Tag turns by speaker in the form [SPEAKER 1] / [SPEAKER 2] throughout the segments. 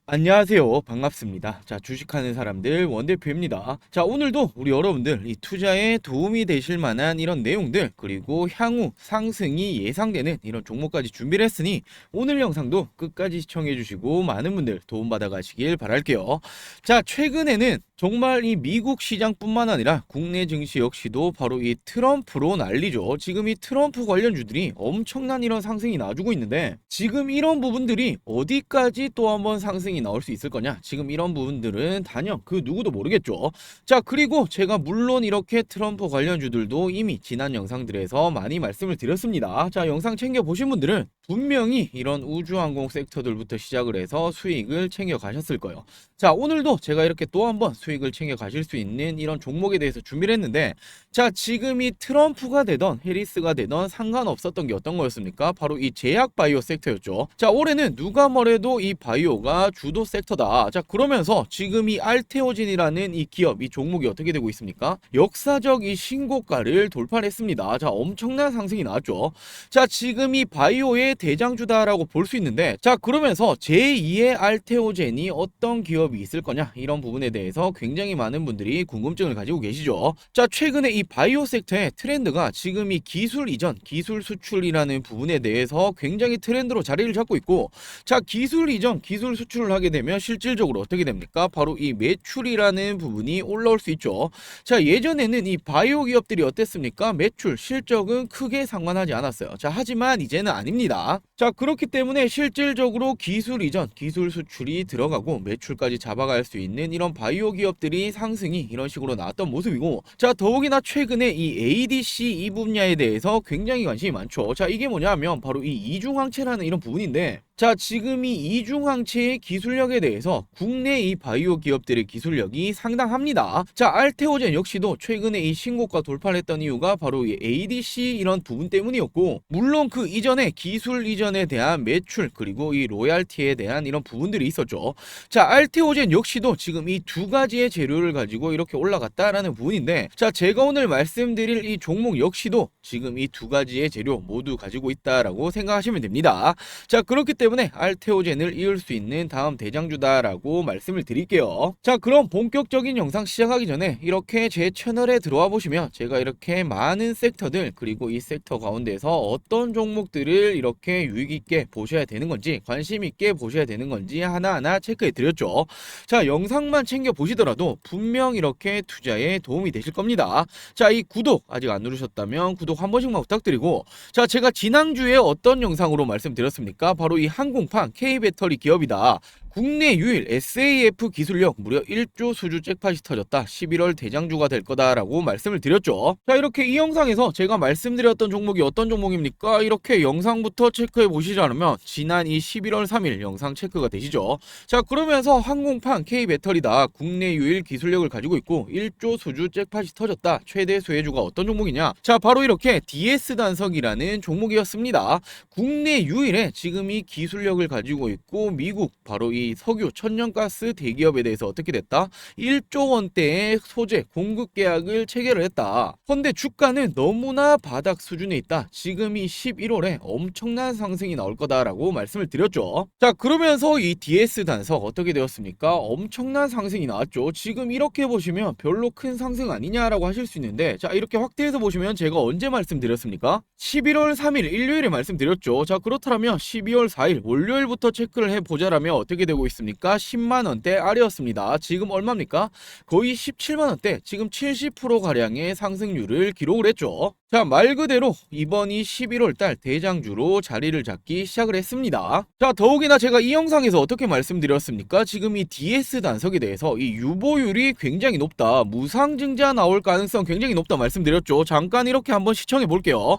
[SPEAKER 1] 안녕하세요. 반갑습니다. 자, 주식하는 사람들 원대표입니다. 자, 오늘도 우리 여러분들 이 투자에 도움이 되실 만한 이런 내용들, 그리고 향후 상승이 예상되는 이런 종목까지 준비를 했으니 오늘 영상도 끝까지 시청해 주시고 많은 분들 도움받아 가시길 바랄게요. 자, 최근에는 정말 이 미국 시장뿐만 아니라 국내 증시 역시도 바로 이 트럼프로 난리죠. 지금 이 트럼프 관련주들이 엄청난 이런 상승이 나와주고 있는데, 지금 이런 부분들이 어디까지 또 한번 상승이 나올 수 있을 거냐, 지금 이런 부분들은 단연 그 누구도 모르겠죠. 자, 그리고 제가 물론 이렇게 트럼프 관련주들도 이미 지난 영상들에서 많이 말씀을 드렸습니다. 자, 영상 챙겨 보신 분들은 분명히 이런 우주항공 섹터들부터 시작을 해서 수익을 챙겨 가셨을 거예요. 자, 오늘도 제가 이렇게 또 한번 수익을 챙겨 가실 수 있는 이런 종목에 대해서 준비를 했는데, 자, 지금 이 트럼프가 되던 해리스가 되던 상관없었던 게 어떤 거였습니까? 바로 이 제약 바이오 섹터였죠. 자, 올해는 누가 뭐래도 이 바이오가 주도 섹터다. 자, 그러면서 지금 이 알테오진이라는 이 기업, 이 종목이 어떻게 되고 있습니까? 역사적 이 신고가를 돌파했습니다. 자, 엄청난 상승이 나왔죠. 자, 지금 이 바이오의 대장주다라고 볼 수 있는데, 자, 그러면서 제2의 알테오젠이 어떤 기업이 있을 거냐, 이런 부분에 대해서 굉장히 많은 분들이 궁금증을 가지고 계시죠. 자, 최근에 이 바이오 섹터의 트렌드가 지금 이 기술 이전, 기술 수출이라는 부분에 대해서 굉장히 트렌드로 자리를 잡고 있고, 자, 기술 이전, 기술 수출을 하게 되면 실질적으로 어떻게 됩니까? 바로 이 매출이라는 부분이 올라올 수 있죠. 자, 예전에는 이 바이오 기업들이 어땠습니까? 매출, 실적은 크게 상관하지 않았어요. 자, 하지만 이제는 아닙니다. 자, 그렇기 때문에 실질적으로 기술 이전, 기술 수출이 들어가고 매출까지 잡아갈 수 있는 이런 바이오 기업들이 상승이 이런 식으로 나왔던 모습이고, 자, 더욱이나 최근에 이 ADC 이 분야에 대해서 굉장히 관심이 많죠. 자, 이게 뭐냐면 바로 이 이중항체라는 이런 부분인데, 자, 지금 이 이중항체의 기술력에 대해서 국내 이 바이오 기업들의 기술력이 상당합니다. 자, 알테오젠 역시도 최근에 이 신고가 돌파를 했던 이유가 바로 이 ADC 이런 부분 때문이었고, 물론 그 이전에 기술 이전에 대한 매출, 그리고 이 로얄티에 대한 이런 부분들이 있었죠. 자, 알테오젠 역시도 지금 이 두 가지의 재료를 가지고 이렇게 올라갔다라는 부분인데, 자, 제가 오늘 말씀드릴 이 종목 역시도 지금 이 두 가지의 재료 모두 가지고 있다라고 생각하시면 됩니다. 자, 그렇기 때문에 알테오젠을 이을 수 있는 다음 대장주다라고 말씀을 드릴게요. 자, 그럼 본격적인 영상 시작하기 전에 이렇게 제 채널에 들어와 보시면 제가 이렇게 많은 섹터들, 그리고 이 섹터 가운데서 어떤 종목들을 이렇게 유익 있게 보셔야 되는 건지, 관심 있게 보셔야 되는 건지 하나하나 체크해 드렸죠. 자, 영상만 챙겨 보시더라도 분명 이렇게 투자에 도움이 되실 겁니다. 자, 이 구독 아직 안 누르셨다면 구독 한 번씩만 부탁드리고, 자, 제가 지난주에 어떤 영상으로 말씀드렸습니까? 바로 이 항공판 K배터리 기업이다. 국내 유일 SAF 기술력 무려 1조 수주 잭팟이 터졌다. 11월 대장주가 될 거다라고 말씀을 드렸죠. 자, 이렇게 이 영상에서 제가 말씀드렸던 종목이 어떤 종목입니까? 이렇게 영상부터 체크해 보시지 않으면 지난 이 11월 3일 영상 체크가 되시죠. 자, 그러면서 항공판 K배터리다. 국내 유일 기술력을 가지고 있고 1조 수주 잭팟이 터졌다. 최대 수혜주가 어떤 종목이냐? 자, 바로 이렇게 DS단석이라는 종목이었습니다. 국내 유일의 지금 이 기술력을 가지고 있고, 미국 바로 이 석유 천연가스 대기업에 대해서 어떻게 됐다? 1조 원대의 소재 공급 계약을 체결을 했다. 그런데 주가는 너무나 바닥 수준에 있다. 지금 이 11월에 엄청난 상승이 나올 거다라고 말씀을 드렸죠. 자, 그러면서 이 DS 단석 어떻게 되었습니까? 엄청난 상승이 나왔죠. 지금 이렇게 보시면 별로 큰 상승 아니냐라고 하실 수 있는데, 자, 이렇게 확대해서 보시면 제가 언제 말씀드렸습니까? 11월 3일 일요일에 말씀드렸죠. 자, 그렇다면 12월 4일 월요일부터 체크를 해보자라면 어떻게 되고 있습니까? 10만원대 아래였습니다. 지금 얼마입니까? 거의 17만원대, 지금 70%가량의 상승률을 기록을 했죠. 자, 말 그대로 이번이 11월 달 대장주로 자리를 잡기 시작을 했습니다. 자, 더욱이나 제가 이 영상에서 어떻게 말씀드렸습니까? 지금 이 DS 단석에 대해서 이 유보율이 굉장히 높다, 무상증자 나올 가능성 굉장히 높다 말씀드렸죠. 잠깐 이렇게 한번 시청해 볼게요.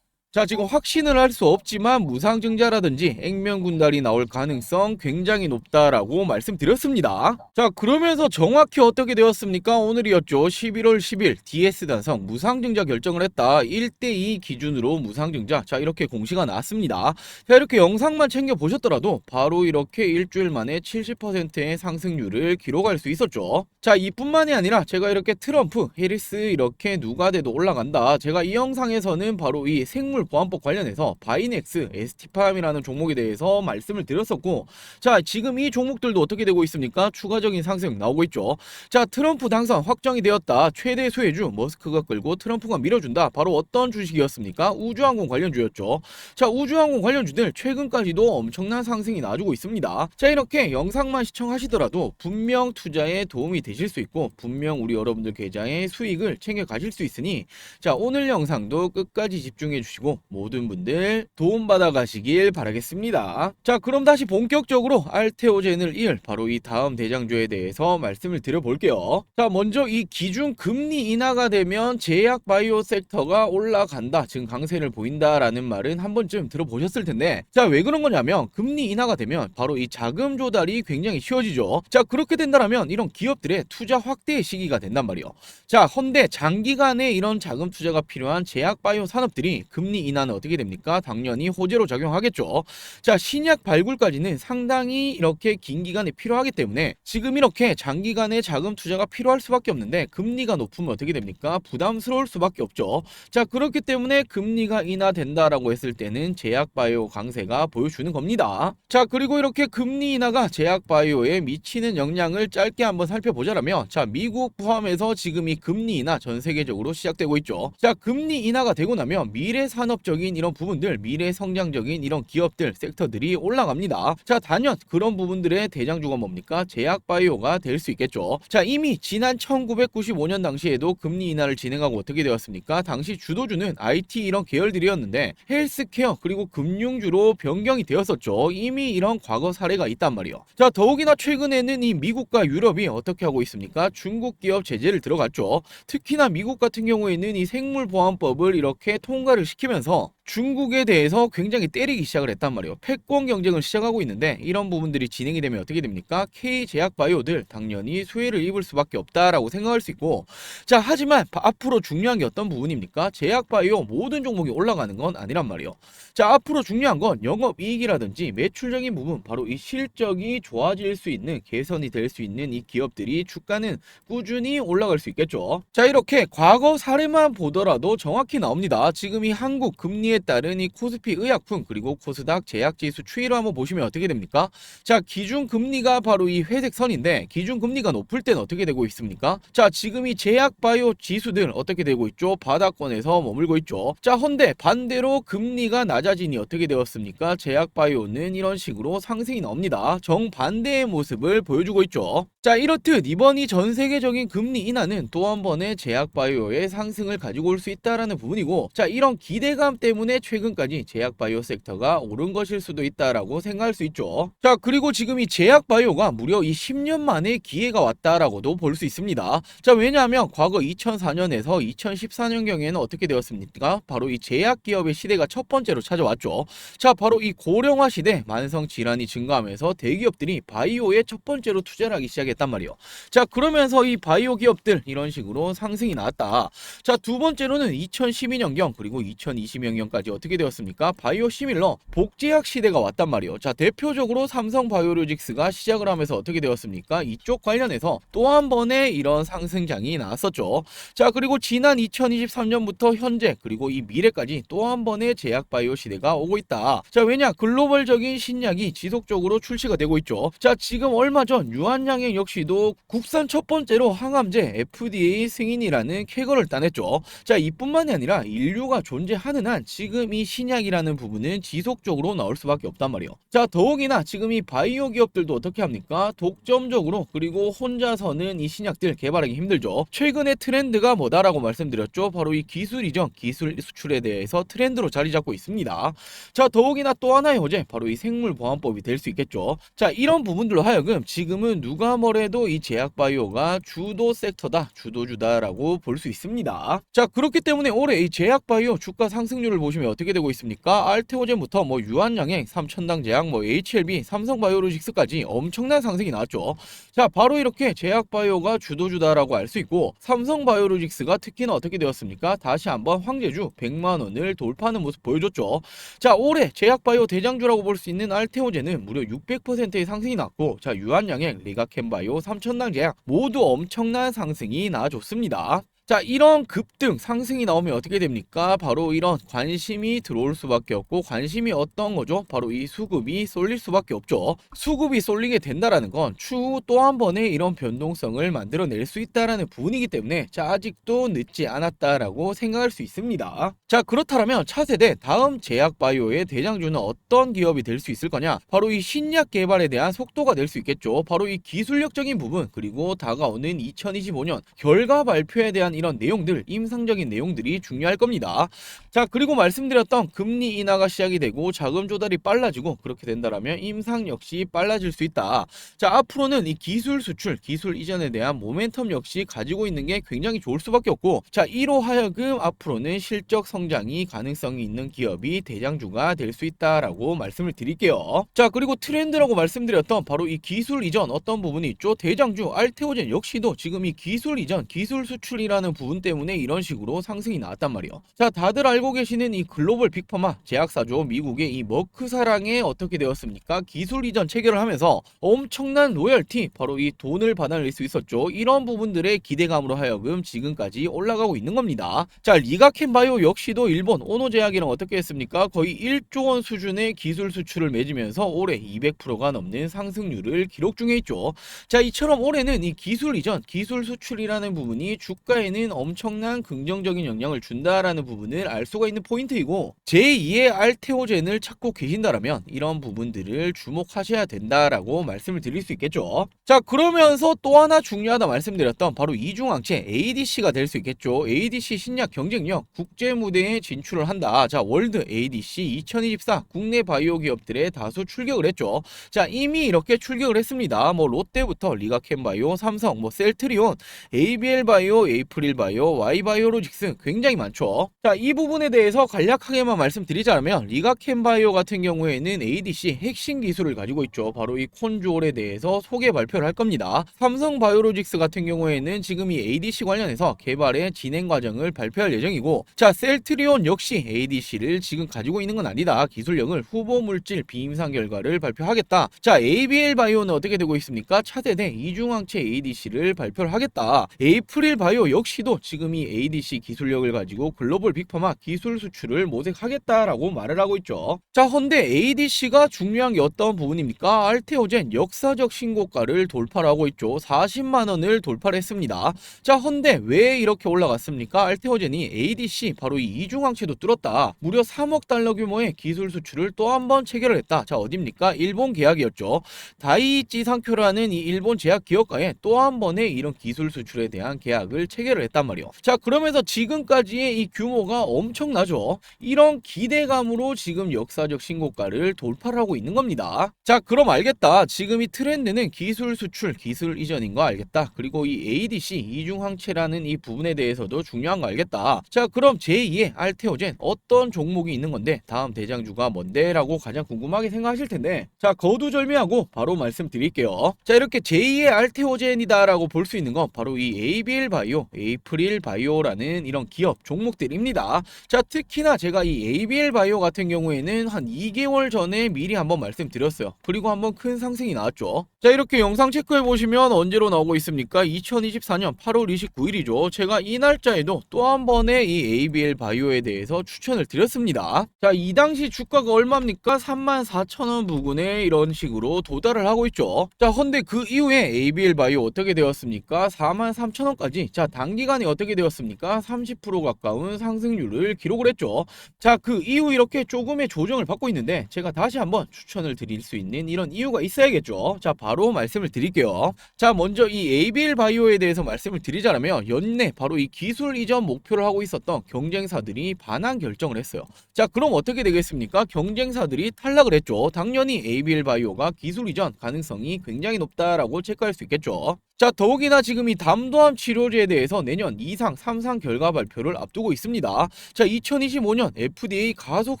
[SPEAKER 1] 자, 지금 확신을 할 수 없지만 무상증자라든지 액면군달이 나올 가능성 굉장히 높다라고 말씀드렸습니다. 자, 그러면서 정확히 어떻게 되었습니까? 오늘이었죠. 11월 10일 DS단성 무상증자 결정을 했다. 1대2 기준으로 무상증자. 자, 이렇게 공시가 나왔습니다. 자, 이렇게 영상만 챙겨보셨더라도 바로 이렇게 일주일 만에 70%의 상승률을 기록할 수 있었죠. 자, 이뿐만이 아니라 제가 이렇게 트럼프, 해리스 이렇게 누가 돼도 올라간다. 제가 이 영상에서는 바로 이 생물보안법 관련해서 바이넥스, ST팜이라는 종목에 대해서 말씀을 드렸었고, 자, 지금 이 종목들도 어떻게 되고 있습니까? 추가적인 상승 나오고 있죠. 자, 트럼프 당선 확정이 되었다. 최대 소외주 머스크가 끌고 트럼프가 밀어준다. 바로 어떤 주식이었습니까? 우주항공 관련주였죠. 자, 우주항공 관련주들 최근까지도 엄청난 상승이 나와주고 있습니다. 자, 이렇게 영상만 시청하시더라도 분명 투자에 도움이 되실 수 있고 분명 우리 여러분들 계좌의 수익을 챙겨 가실 수 있으니, 자, 오늘 영상도 끝까지 집중해 주시고 모든 분들 도움받아 가시길 바라겠습니다. 자, 그럼 다시 본격적으로 알테오젠을 이을 바로 이 다음 대장주에 대해서 말씀을 드려볼게요. 자, 먼저 이 기준 금리 인하가 되면 제약 바이오 섹터가 올라간다, 지금 강세를 보인다라는 말은 한 번쯤 들어보셨을 텐데, 자, 왜 그런 거냐면 금리 인하가 되면 바로 이 자금 조달이 굉장히 쉬워지죠. 자, 그렇게 된다면 이런 기업들의 투자 확대의 시기가 된단 말이에요. 자, 헌데 장기간에 이런 자금 투자가 필요한 제약 바이오 산업들이 금리 인하는 어떻게 됩니까? 당연히 호재로 작용하겠죠. 자, 신약 발굴까지는 상당히 이렇게 긴 기간이 필요하기 때문에 지금 이렇게 장기간에 자금 투자가 필요할 수밖에 없는데, 금리가 높으면 어떻게 됩니까? 부담스러울 수밖에 없죠. 자, 그렇기 때문에 금리가 인하된다라고 했을 때는 제약 바이오 강세가 보여주는 겁니다. 자, 그리고 이렇게 금리 인하가 제약 바이오에 미치는 영향을 짧게 한번 살펴보자면, 자, 미국 포함해서 지금 이 금리 인하 전 세계적으로 시작되고 있죠. 자, 금리 인하가 되고 나면 미래 산업적인 이런 부분들, 미래 성장적인 이런 기업들, 섹터들이 올라갑니다. 자, 단연 그런 부분들의 대장주가 뭡니까? 제약 바이오가 될 수 있겠죠. 자, 이미 지난 1995년 당시에도 금리 인하를 진행하고 어떻게 되었습니까? 당시 주도주는 IT 이런 계열들이었는데 헬스케어 그리고 금융주로 변경이 되었었죠. 이미 이런 과거 사례가 있단 말이에요. 자, 더욱이나 최근에는 이 미국과 유럽이 어떻게 하고 있습니까? 중국 기업 제재를 들어갔죠. 특히나 미국 같은 경우에는 이 생물보안법을 이렇게 통과를 시키면서 중국에 대해서 굉장히 때리기 시작을 했단 말이에요. 패권 경쟁을 시작하고 있는데, 이런 부분들이 진행이 되면 어떻게 됩니까? K제약바이오들 당연히 수혜를 입을 수밖에 없다라고 생각할 수 있고, 자, 하지만 앞으로 중요한 게 어떤 부분입니까? 제약바이오 모든 종목이 올라가는 건 아니란 말이에요. 자, 앞으로 중요한 건 영업이익이라든지 매출적인 부분, 바로 이 실적이 좋아질 수 있는, 개선이 될 수 있는 이 기업들이 주가는 꾸준히 올라갈 수 있겠죠. 자, 이렇게 과거 사례만 보더라도 정확히 나옵니다. 지금 이 한국 금리에 따른 이 코스피 의약품 그리고 코스닥 제약지수 추이로 한번 보시면 어떻게 됩니까? 자, 기준금리가 바로 이 회색 선인데, 기준금리가 높을 때는 어떻게 되고 있습니까? 자, 지금 이 제약바이오 지수들 어떻게 되고 있죠? 바닥권에서 머물고 있죠. 자, 헌데 반대로 금리가 낮아지니 어떻게 되었습니까? 제약바이오는 이런 식으로 상승이 나옵니다. 정반대의 모습을 보여주고 있죠. 자, 이렇듯 이번이 전 세계적인 금리 인하는 또 한 번의 제약바이오의 상승을 가지고 올 수 있다라는 부분이고, 자, 이런 기대감 때문에 최근까지 제약바이오 섹터가 오른 것일 수도 있다라고 생각할 수 있죠. 자, 그리고 지금 이 제약바이오가 무려 이 10년 만에 기회가 왔다라고도 볼 수 있습니다. 자, 왜냐하면 과거 2004년에서 2014년경에는 어떻게 되었습니까? 바로 이 제약기업의 시대가 첫 번째로 찾아왔죠. 자, 바로 이 고령화 시대, 만성 질환이 증가하면서 대기업들이 바이오에 첫 번째로 투자를 하기 시작했단 말이에요. 자, 그러면서 이 바이오 기업들 이런 식으로 상승이 나왔다. 자, 두 번째로는 2012년경 그리고 2020년경까지 어떻게 되었습니까? 바이오 시밀러 복제약 시대가 왔단 말이에요. 자, 대표적으로 삼성바이오로직스가 시작을 하면서 어떻게 되었습니까? 이쪽 관련해서 또 한 번의 이런 상승장이 나왔었죠. 자, 그리고 지난 2023년부터 현재 그리고 이 미래까지 또 한 번의 제약 바이오 시대가 오고 있다. 자, 왜냐? 글로벌적인 신약이 지속적으로 출시가 되고 있죠. 자, 지금 얼마 전 유한양행 역시도 국산 첫 번째로 항암제 FDA 승인이라는 쾌거를 따냈죠. 자, 이뿐만이 아니라 인류가 존재하는 한 지금 이 신약이라는 부분은 지속적으로 나올 수밖에 없단 말이에요. 자, 더욱이나 지금 이 바이오 기업들도 어떻게 합니까? 독점적으로 그리고 혼자서는 이 신약들 개발하기 힘들죠. 최근의 트렌드가 뭐다라고 말씀드렸죠. 바로 이 기술이죠. 기술 수출에 대해서 트렌드로 자리 잡고 있습니다. 자, 더욱이나 또 하나의 호재, 바로 이 생물보안법이 될 수 있겠죠. 자, 이런 부분들로 하여금 지금은 누가 뭐래도 이 제약바이오가 주도 섹터다, 주도주다라고 볼 수 있습니다. 자, 그렇기 때문에 올해 이 제약바이오 주가 상승률을 보시면 어떻게 되고 있습니까? 알테오젠부터 뭐 유한양행, 삼천당제약, 뭐 HLB, 삼성바이오로직스까지 엄청난 상승이 나왔죠. 자, 바로 이렇게 제약바이오가 주도주다라고 알 수 있고, 삼성바이오로직스가 특히나 어떻게 되었습니까? 다시 한번 황제주 100만 원을 돌파하는 모습 보여줬죠. 자, 올해 제약바이오 대장주라고 볼 수 있는 알테오젠은 무려 600%의 상승이 났고, 자, 유한양행, 리가켄바이오, 삼천당제약 모두 엄청난 상승이 나와줬습니다. 자, 이런 급등 상승이 나오면 어떻게 됩니까? 바로 이런 관심이 들어올 수밖에 없고, 관심이 어떤 거죠? 바로 이 수급이 쏠릴 수밖에 없죠. 수급이 쏠리게 된다라는 건 추후 또 한 번의 이런 변동성을 만들어낼 수 있다라는 부분이기 때문에, 자, 아직도 늦지 않았다라고 생각할 수 있습니다. 자, 그렇다면 차세대 다음 제약바이오의 대장주는 어떤 기업이 될 수 있을 거냐? 바로 이 신약 개발에 대한 속도가 될 수 있겠죠. 바로 이 기술력적인 부분, 그리고 다가오는 2025년 결과 발표에 대한 이런 내용들, 임상적인 내용들이 중요할 겁니다. 자, 그리고 말씀드렸던 금리 인하가 시작이 되고 자금 조달이 빨라지고, 그렇게 된다면 임상 역시 빨라질 수 있다. 자, 앞으로는 이 기술 수출, 기술 이전에 대한 모멘텀 역시 가지고 있는 게 굉장히 좋을 수밖에 없고, 자, 이로 하여금 앞으로는 실적 성장이 가능성이 있는 기업이 대장주가 될 수 있다라고 말씀을 드릴게요. 자, 그리고 트렌드라고 말씀드렸던 바로 이 기술 이전 어떤 부분이 있죠? 대장주 알테오젠 역시도 지금 이 기술 이전, 기술 수출이라는 부분 때문에 이런 식으로 상승이 나왔단 말이에요. 자, 다들 알고 계시는 이 글로벌 빅파마 제약사죠. 미국의 이 머크사랑에 어떻게 되었습니까? 기술 이전 체결을 하면서 엄청난 로열티, 바로 이 돈을 받아낼 수 있었죠. 이런 부분들의 기대감으로 하여금 지금까지 올라가고 있는 겁니다. 자, 리가켄바이오 역시도 일본 오노제약이랑 어떻게 했습니까? 거의 1조 원 수준의 기술 수출을 맺으면서 올해 200%가 넘는 상승률을 기록 중에 있죠. 자, 이처럼 올해는 이 기술 이전, 기술 수출이라는 부분이 주가에는 엄청난 긍정적인 영향을 준다라는 부분을 알 수가 있는 포인트이고, 제2의 알테오젠을 찾고 계신다라면 이런 부분들을 주목하셔야 된다라고 말씀을 드릴 수 있겠죠. 자, 그러면서 또 하나 중요하다 말씀드렸던 바로 이중항체 ADC가 될 수 있겠죠. ADC 신약 경쟁력 국제 무대에 진출을 한다. 자, 월드 ADC 2024 국내 바이오 기업들의 다수 출격을 했죠. 자, 이미 이렇게 출격을 했습니다. 뭐 롯데부터 리가켄바이오, 삼성, 뭐 셀트리온, ABL바이오, 에이프릴바이오, Y바이오로직스 굉장히 많죠. 자, 이 부분에 대해서 간략하게만 말씀드리자면, 리가켄바이오 같은 경우에는 ADC 핵심 기술을 가지고 있죠. 바로 이 콘주올에 대해서 소개 발표를 할 겁니다. 삼성바이오로직스 같은 경우에는 지금 이 ADC 관련해서 개발의 진행 과정을 발표할 예정이고, 자, 셀트리온 역시 ADC를 지금 가지고 있는 건 아니다. 기술력을 후보 물질 비임상 결과를 발표하겠다. 자, ABL바이오는 어떻게 되고 있습니까? 차세대 이중항체 ADC를 발표를 하겠다. 에이프릴바이오 역시도 지금 이 ADC 기술력을 가지고 글로벌 빅파마 기술 수출을 모색하겠다라고 말을 하고 있죠. 자, 헌데 ADC가 중요한 게 어떤 부분입니까? 알테오젠 역사적 신고가를 돌파를 하고 있죠. 40만 원을 돌파를 했습니다. 자, 헌데 왜 이렇게 올라갔습니까? 알테오젠이 ADC 바로 이 이중항체도 뚫었다. 무려 3억 달러 규모의 기술 수출을 또 한 번 체결을 했다. 자, 어딥니까? 일본 계약이었죠. 다이이치 상쿄라는 이 일본 제약 기업과의 또 한 번의 이런 기술 수출에 대한 계약을 체결을 했단 말이에요. 자, 그러면서 지금까지의 이 규모가 엄청나죠. 이런 기대감으로 지금 역사적 신고가를 돌파를 하고 있는 겁니다. 자, 그럼 알겠다. 지금 이 트렌드는 기술 수출, 기술 이전인 거 알겠다. 그리고 이 ADC 이중항체라는 이 부분에 대해서도 중요한 거 알겠다. 자, 그럼 제2의 알테오젠 어떤 종목이 있는 건데, 다음 대장주가 뭔데? 라고 가장 궁금하게 생각하실 텐데, 자, 거두절미하고 바로 말씀드릴게요. 자, 이렇게 제2의 알테오젠이다 라고 볼 수 있는 건 바로 이 ABL바이오, 에이프릴바이오라는 이런 기업 종목들입니다. 자, 특히나 제가 이 ABL바이오 같은 경우에는 한 2개월 전에 미리 한번 말씀드렸어요. 그리고 한번 큰 상승이 나왔죠. 자, 이렇게 영상 체크해 보시면 언제로 나오고 있습니까? 2024년 8월 29일이죠. 제가 이 날짜에도 또 한 번의 이 ABL바이오에 대해서 추천을 드렸습니다. 자, 이 당시 주가가 얼마입니까? 34,000원 부근에 이런 식으로 도달을 하고 있죠. 자, 헌데 그 이후에 ABL바이오 어떻게 되었습니까? 43,000원까지. 자, 단기간에 어떻게 되었습니까? 30% 가까운 상승률을 기록을 했죠. 자, 그 이후 이렇게 조금의 조정을 받고 있는데, 제가 다시 한번 추천을 드릴 수 있는 이런 이유가 있어야겠죠. 자, 바로 말씀을 드릴게요. 자, 먼저 이 ABL바이오에 대해서 말씀을 드리자면, 연내 바로 이 기술 이전 목표를 하고 있었던 경쟁사들이 반환 결정을 했어요. 자, 그럼 어떻게 되겠습니까? 경쟁사들이 탈락을 했죠. 당연히 ABL바이오가 기술 이전 가능성이 굉장히 높다라고 체크할 수 있겠죠. 자, 더욱이나 지금 이 담도암 치료제에 대해서 내년 2상, 3상 결과 발표를 앞두고 있습니다. 자, 2025년 FDA 가속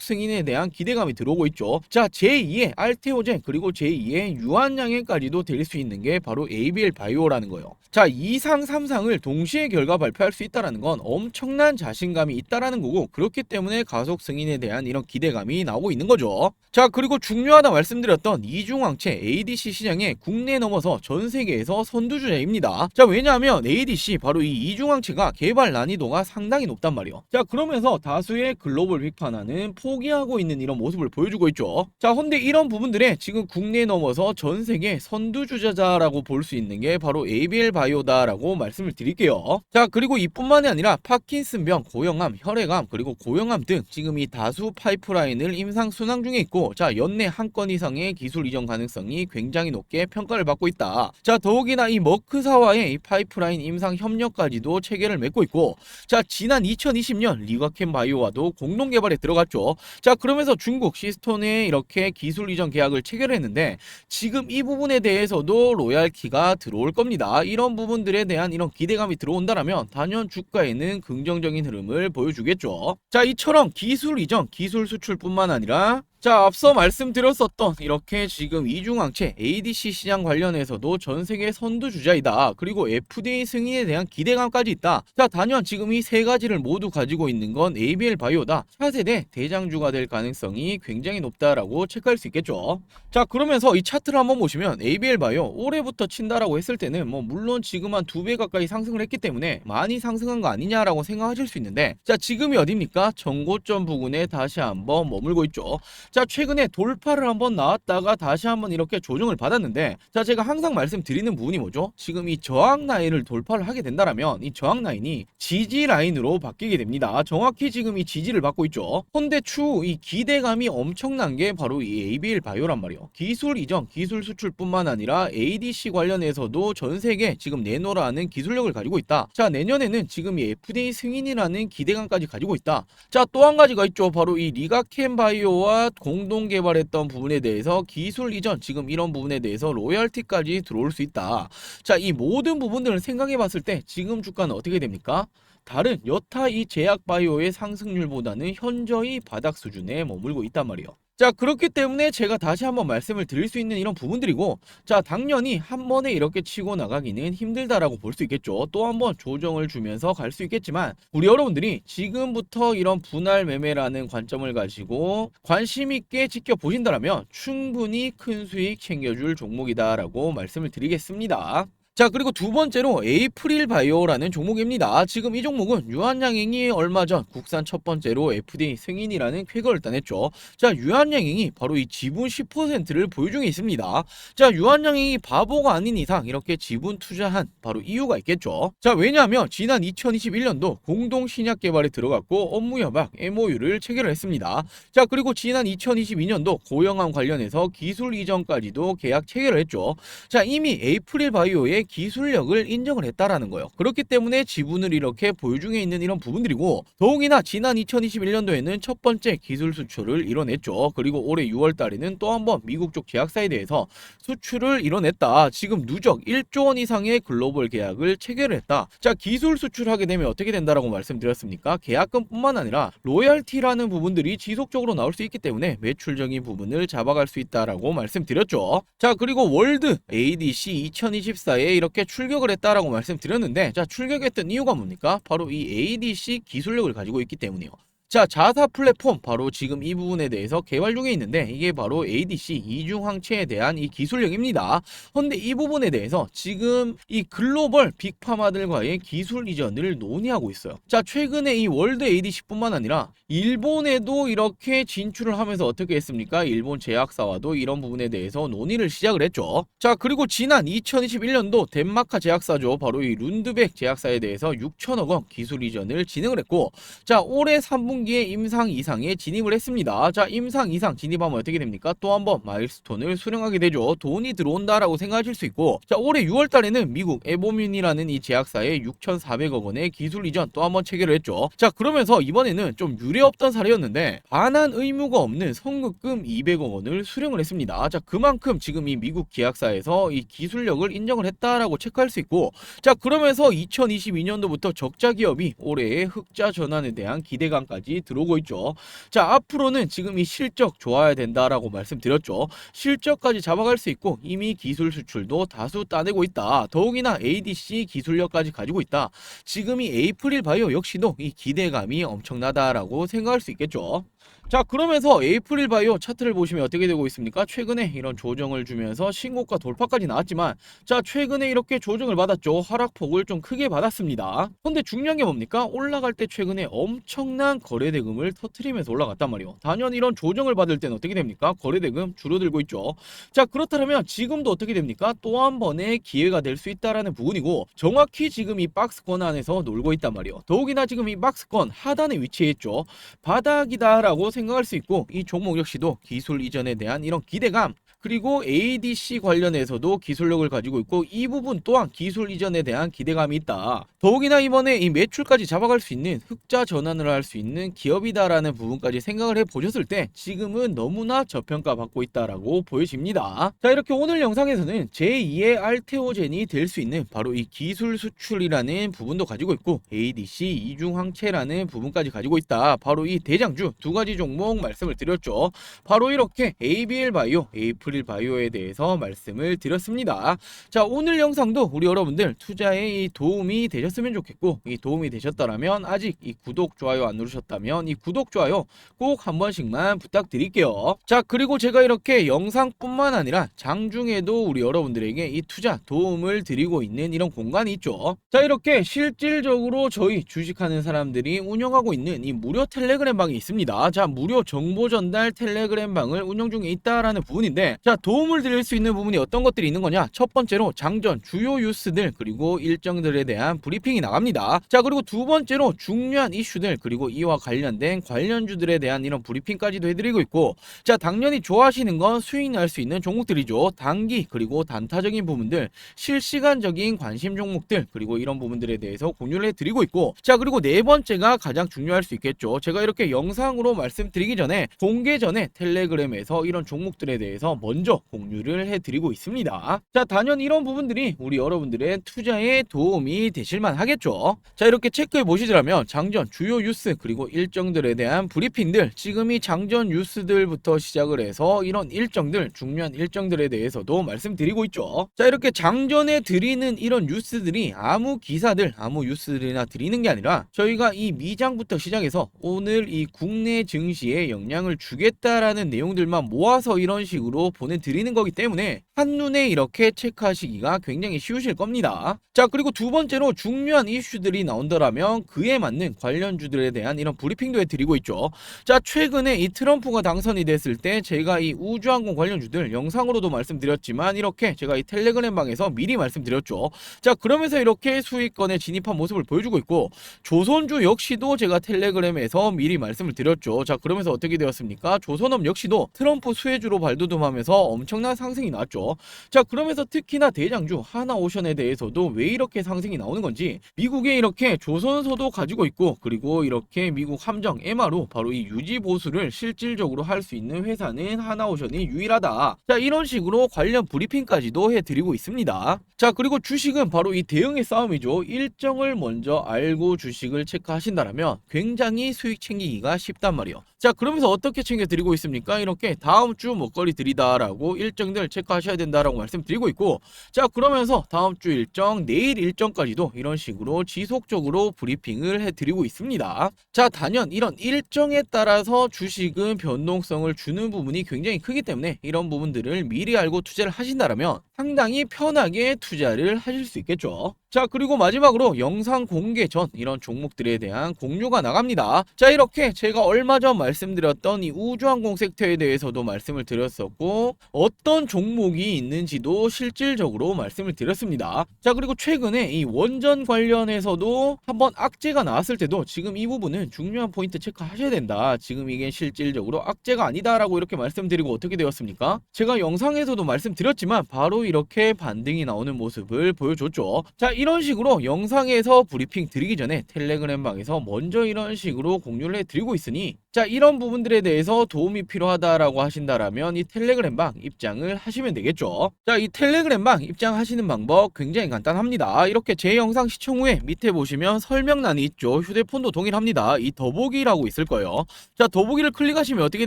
[SPEAKER 1] 승인에 대한 기대감이 들어오고 있죠. 자, 제2의 알테오젠 그리고 제2의 유한양행까지도 될 수 있는 게 바로 ABL 바이오라는 거예요. 자, 2상, 3상을 동시에 결과 발표할 수 있다는 건 엄청난 자신감이 있다라는 거고, 그렇기 때문에 가속 승인에 대한 이런 기대감이 나오고 있는 거죠. 자, 그리고 중요하다 말씀드렸던 이중항체 ADC 시장에 국내 넘어서 전 세계에서 선두주자입니다. 자, 왜냐하면 ADC 바로 이 이중항체가 개발 난이도가 상당히 높단 말이에요. 자, 그러면서 다수의 글로벌 빅파나는 포기하고 있는 이런 모습을 보여주고 있죠. 자, 근데 이런 부분들에 지금 국내 넘어서 전 세계 선두주자라고 볼 수 있는 게 바로 ABL 바이오다라고 말씀을 드릴게요. 자, 그리고 이뿐만이 아니라 파킨슨병, 고형암, 혈액암, 그리고 고형암 등 지금 이 다수 파이프라인을 임상 순항 중에 있고, 자, 연내 한 건 이상의 기술 이전 가능성이 굉장히 높게 평가를 받고 있다. 자, 더욱이나 이 머크사와의 이 파이프라인 임상 협력까지도 체계를 맺고 있고, 자, 지난 2020년 리가켄 바이오와도 공동 개발에 들어갔죠. 자, 그러면서 중국 시스톤에 이렇게 기술 이전 계약을 체결했는데, 지금 이 부분에 대해서도 로얄티가 들어올 겁니다. 이런 부분들에 대한 이런 기대감이 들어온다면 단연 주가에는 긍정적인 흐름을 보여주겠죠. 자, 이처럼 기술 이전, 기술 수출뿐만 아니라, 자, 앞서 말씀드렸었던 이렇게 지금 이중항체 ADC 시장 관련해서도 전 세계 선두주자이다. 그리고 FDA 승인에 대한 기대감까지 있다. 자, 단연 지금 이 세 가지를 모두 가지고 있는 건 ABL 바이오다. 차세대 대장주가 될 가능성이 굉장히 높다라고 체크할 수 있겠죠. 자, 그러면서 이 차트를 한번 보시면 ABL 바이오 올해부터 친다라고 했을 때는 물론 지금 한 2배 가까이 상승을 했기 때문에 많이 상승한 거 아니냐라고 생각하실 수 있는데, 자, 지금이 어딥니까? 정고점 부근에 다시 한번 머물고 있죠. 자, 최근에 돌파를 한번 나왔다가 다시 한번 이렇게 조정을 받았는데, 자, 제가 항상 말씀드리는 부분이 뭐죠? 지금 이 저항 라인을 돌파를 하게 된다면 이 저항 라인이 지지 라인으로 바뀌게 됩니다. 정확히 지금 이 지지를 받고 있죠. 근데 추후 이 기대감이 엄청난 게 바로 이 ABL 바이오란 말이에요. 기술 이전, 기술 수출뿐만 아니라 ADC 관련해서도 전 세계 지금 내놓으라는 기술력을 가지고 있다. 자, 내년에는 지금 이 FDA 승인이라는 기대감까지 가지고 있다. 자, 또 한 가지가 있죠. 바로 이 리가켄 바이오와 공동 개발했던 부분에 대해서 기술 이전, 지금 이런 부분에 대해서 로열티까지 들어올 수 있다. 자, 이 모든 부분들을 생각해 봤을 때 지금 주가는 어떻게 됩니까? 다른 여타 이 제약 바이오의 상승률보다는 현저히 바닥 수준에 머물고 있단 말이에요. 자, 그렇기 때문에 제가 다시 한번 말씀을 드릴 수 있는 이런 부분들이고, 자, 당연히 한 번에 이렇게 치고 나가기는 힘들다라고 볼 수 있겠죠. 또 한 번 조정을 주면서 갈 수 있겠지만, 우리 여러분들이 지금부터 이런 분할 매매라는 관점을 가지고 관심 있게 지켜보신다면 충분히 큰 수익 챙겨줄 종목이다라고 말씀을 드리겠습니다. 자, 그리고 두 번째로 에이프릴 바이오라는 종목입니다. 지금 이 종목은 유한양행이 얼마 전 국산 첫 번째로 FDA 승인이라는 쾌거를 따냈죠. 자, 유한양행이 바로 이 지분 10%를 보유 중에 있습니다. 자, 유한양행이 바보가 아닌 이상 이렇게 지분 투자한 바로 이유가 있겠죠. 자, 왜냐하면 지난 2021년도 공동 신약 개발에 들어갔고 업무 협약 MOU를 체결을 했습니다. 자, 그리고 지난 2022년도 고형암 관련해서 기술 이전까지도 계약 체결을 했죠. 자, 이미 에이프릴 바이오의 기술력을 인정을 했다라는 거예요. 그렇기 때문에 지분을 이렇게 보유 중에 있는 이런 부분들이고, 더욱이나 지난 2021년도에는 첫 번째 기술 수출을 이뤄냈죠. 그리고 올해 6월 달에는 또 한 번 미국 쪽 제약사에 대해서 수출을 이뤄냈다. 지금 누적 1조 원 이상의 글로벌 계약을 체결을 했다. 자, 기술 수출하게 되면 어떻게 된다라고 말씀드렸습니까? 계약금뿐만 아니라 로열티라는 부분들이 지속적으로 나올 수 있기 때문에 매출적인 부분을 잡아갈 수 있다라고 말씀드렸죠. 자, 그리고 월드 ADC 2024에 이렇게 출격을 했다라고 말씀드렸는데, 자, 출격했던 이유가 뭡니까? 바로 이 ADC 기술력을 가지고 있기 때문이에요. 자, 자사 플랫폼 바로 지금 이 부분에 대해서 개발 중에 있는데, 이게 바로 ADC 이중항체에 대한 이 기술력입니다. 그런데 이 부분에 대해서 지금 이 글로벌 빅파마들과의 기술 이전을 논의하고 있어요. 자, 최근에 이 월드 ADC뿐만 아니라 일본에도 이렇게 진출을 하면서 어떻게 했습니까? 일본 제약사와도 이런 부분에 대해서 논의를 시작을 했죠. 자, 그리고 지난 2021년도 덴마크 제약사죠. 바로 이 룬드백 제약사에 대해서 6천억 원 기술 이전을 진행을 했고, 자, 올해 3분기 2분기에 임상 이상에 진입을 했습니다. 자, 임상 이상 진입하면 어떻게 됩니까? 또 한번 마일스톤을 수령하게 되죠. 돈이 들어온다라고 생각하실 수 있고, 자, 올해 6월 달에는 미국 에보뮌이라는 이 제약사에 6,400억 원의 기술 이전 또 한번 체결을 했죠. 자, 그러면서 이번에는 좀 유례 없던 사례였는데 반환 의무가 없는 선급금 200억 원을 수령을 했습니다. 자, 그만큼 지금 이 미국 계약사에서 이 기술력을 인정을 했다라고 체크할 수 있고, 자, 그러면서 2022년도부터 적자 기업이 올해의 흑자 전환에 대한 기대감까지 들어오고 있죠. 자, 앞으로는 지금 이 실적 좋아야 된다라고 말씀드렸죠. 실적까지 잡아갈 수 있고 이미 기술 수출도 다수 따내고 있다. 더욱이나 ADC 기술력까지 가지고 있다. 지금 이 에이프릴 바이오 역시도 이 기대감이 엄청나다라고 생각할 수 있겠죠. 자, 그러면서 에이프릴 바이오 차트를 보시면 어떻게 되고 있습니까? 최근에 이런 조정을 주면서 신고가 돌파까지 나왔지만, 자, 최근에 이렇게 조정을 받았죠. 하락폭을 좀 크게 받았습니다. 근데 중요한 게 뭡니까? 올라갈 때 최근에 엄청난 거래대금을 터트리면서 올라갔단 말이에요. 단연 이런 조정을 받을 때는 어떻게 됩니까? 거래대금 줄어들고 있죠. 자, 그렇다면 지금도 어떻게 됩니까? 또 한 번의 기회가 될 수 있다라는 부분이고, 정확히 지금 이 박스권 안에서 놀고 있단 말이에요. 더욱이나 지금 이 박스권 하단에 위치해 있죠. 바닥이다라고 생각할 수 있고, 이 종목 역시도 기술 이전에 대한 이런 기대감, 그리고 ADC 관련해서도 기술력을 가지고 있고 이 부분 또한 기술 이전에 대한 기대감이 있다. 더욱이나 이번에 이 매출까지 잡아갈 수 있는 흑자 전환을 할 수 있는 기업이다라는 부분까지 생각을 해보셨을 때 지금은 너무나 저평가 받고 있다라고 보여집니다. 자, 이렇게 오늘 영상에서는 제2의 알테오젠이 될 수 있는 바로 이 기술 수출이라는 부분도 가지고 있고 ADC 이중항체라는 부분까지 가지고 있다. 바로 이 대장주 두 가지 종목 말씀을 드렸죠. 바로 이렇게 ABL 바이오, 에이프릴 바이오에 대해서 말씀을 드렸습니다. 자, 오늘 영상도 우리 여러분들 투자에 이 도움이 되셨으면 좋겠고, 이 도움이 되셨다면 아직 이 구독, 좋아요 안 누르셨다면 이 구독, 좋아요 꼭 한 번씩만 부탁드릴게요. 자, 그리고 제가 이렇게 영상뿐만 아니라 장중에도 우리 여러분들에게 이 투자 도움을 드리고 있는 이런 공간이 있죠. 자, 이렇게 실질적으로 저희 주식하는 사람들이 운영하고 있는 이 무료 텔레그램 방이 있습니다. 자, 무료 정보 전달 텔레그램 방을 운영 중에 있다라는 부분인데, 자, 도움을 드릴 수 있는 부분이 어떤 것들이 있는 거냐? 첫 번째로 장전 주요 뉴스들 그리고 일정들에 대한 브리핑이 나갑니다. 자, 그리고 두 번째로 중요한 이슈들 그리고 이와 관련된 관련주들에 대한 이런 브리핑까지도 해드리고 있고, 자, 당연히 좋아하시는 건 수익 날 수 있는 종목들이죠. 단기 그리고 단타적인 부분들, 실시간적인 관심 종목들 그리고 이런 부분들에 대해서 공유를 해드리고 있고, 자, 그리고 네 번째가 가장 중요할 수 있겠죠. 제가 이렇게 영상으로 말씀드리기 전에 공개 전에 텔레그램에서 이런 종목들에 대해서 먼저 공유를 해드리고 있습니다. 자, 단연 이런 부분들이 우리 여러분들의 투자에 도움이 되실만 하겠죠. 자, 이렇게 체크해 보시더라면 장전 주요 뉴스 그리고 일정들에 대한 브리핑들, 지금 이 장전 뉴스들부터 시작을 해서 이런 일정들, 중요한 일정들에 대해서도 말씀드리고 있죠. 자, 이렇게 장전에 드리는 이런 뉴스들이 아무 기사들, 아무 뉴스들이나 드리는 게 아니라 저희가 이 미장부터 시작해서 오늘 이 국내 증시에 영향을 주겠다라는 내용들만 모아서 이런 식으로 보내드리는 거기 때문에 한눈에 이렇게 체크하시기가 굉장히 쉬우실 겁니다. 자, 그리고 두 번째로 중요한 이슈들이 나온다라면 그에 맞는 관련주들에 대한 이런 브리핑도 해드리고 있죠. 자, 최근에 이 트럼프가 당선이 됐을 때 제가 이 우주항공 관련주들 영상으로도 말씀드렸지만 이렇게 제가 이 텔레그램 방에서 미리 말씀드렸죠. 자, 그러면서 이렇게 수익권에 진입한 모습을 보여주고 있고, 조선주 역시도 제가 텔레그램에서 미리 말씀을 드렸죠. 자, 그러면서 어떻게 되었습니까? 조선업 역시도 트럼프 수혜주로 발돋움하면서 엄청난 상승이 나왔죠. 자, 그러면서 특히나 대장주 하나오션에 대해서도 왜 이렇게 상승이 나오는 건지, 미국에 이렇게 조선소도 가지고 있고 그리고 이렇게 미국 함정 MRO 바로 이 유지 보수를 실질적으로 할 수 있는 회사는 하나오션이 유일하다. 자, 이런 식으로 관련 브리핑까지도 해드리고 있습니다. 자, 그리고 주식은 바로 이 대응의 싸움이죠. 일정을 먼저 알고 주식을 체크하신다면 굉장히 수익 챙기기가 쉽단 말이에요. 자, 그러면서 어떻게 챙겨드리고 있습니까? 이렇게 다음 주 먹거리 드리다라고 일정들 체크하셔야 된다라고 말씀드리고 있고, 자, 그러면서 다음 주 일정, 내일 일정까지도 이런 식으로 지속적으로 브리핑을 해드리고 있습니다. 자, 단연 이런 일정에 따라서 주식은 변동성을 주는 부분이 굉장히 크기 때문에 이런 부분들을 미리 알고 투자를 하신다면 상당히 편하게 투자를 하실 수 있겠죠. 자, 그리고 마지막으로 영상 공개 전 이런 종목들에 대한 공유가 나갑니다. 자, 이렇게 제가 얼마 전 말씀드렸던 이 우주항공 섹터에 대해서도 말씀을 드렸었고, 어떤 종목이 있는지도 실질적으로 말씀을 드렸습니다. 자, 그리고 최근에 이 원전 관련해서도 한번 악재가 나왔을 때도 지금 이 부분은 중요한 포인트 체크하셔야 된다. 지금 이게 실질적으로 악재가 아니다라고 이렇게 말씀드리고 어떻게 되었습니까? 제가 영상에서도 말씀드렸지만 바로 이렇게 반등이 나오는 모습을 보여줬죠. 자, 이런 식으로 영상에서 브리핑 드리기 전에 텔레그램 방에서 먼저 이런 식으로 공유를 해드리고 있으니, 자, 이런 부분들에 대해서 도움이 필요하다라고 하신다라면 이 텔레그램 방 입장을 하시면 되겠죠. 자, 이 텔레그램 방 입장하시는 방법 굉장히 간단합니다. 이렇게 제 영상 시청 후에 밑에 보시면 설명란이 있죠. 휴대폰도 동일합니다. 이 더보기라고 있을 거예요. 자, 더보기를 클릭하시면 어떻게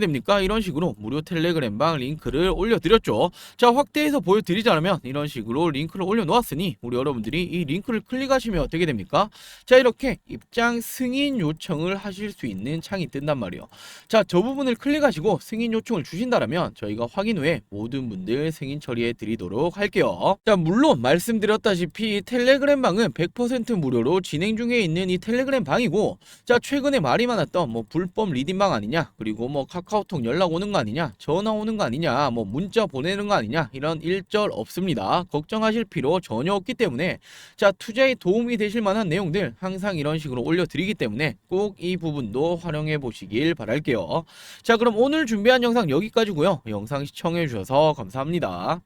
[SPEAKER 1] 됩니까? 이런 식으로 무료 텔레그램 방 링크를 올려드렸죠. 자, 확대해서 보여드리자면 이런 식으로 링크를 올려놓았으니 우리 여러분들이 이 링크를 클릭하시면 어떻게 됩니까? 자, 이렇게 입장 승인 요청을 하실 수 있는 창이 뜬단 말이에요. 자, 저 부분을 클릭하시고 승인 요청을 주신다면 저희가 확인 후에 모든 분들 승인 처리해 드리도록 할게요. 자, 물론 말씀드렸다시피 텔레그램 방은 100% 무료로 진행 중에 있는 이 텔레그램 방이고, 자, 최근에 말이 많았던 뭐 불법 리딩방 아니냐, 그리고 뭐 카카오톡 연락 오는 거 아니냐, 전화 오는 거 아니냐, 뭐 문자 보내는 거 아니냐, 이런 일절 없습니다. 걱정하실 필요 전혀 없기 때문에, 자, 투자에 도움이 되실 만한 내용들 항상 이런 식으로 올려드리기 때문에 꼭 이 부분도 활용해 보시길 바랄게요. 자, 그럼 오늘 준비한 영상 여기까지고요. 영상 시청해 주셔서 감사합니다.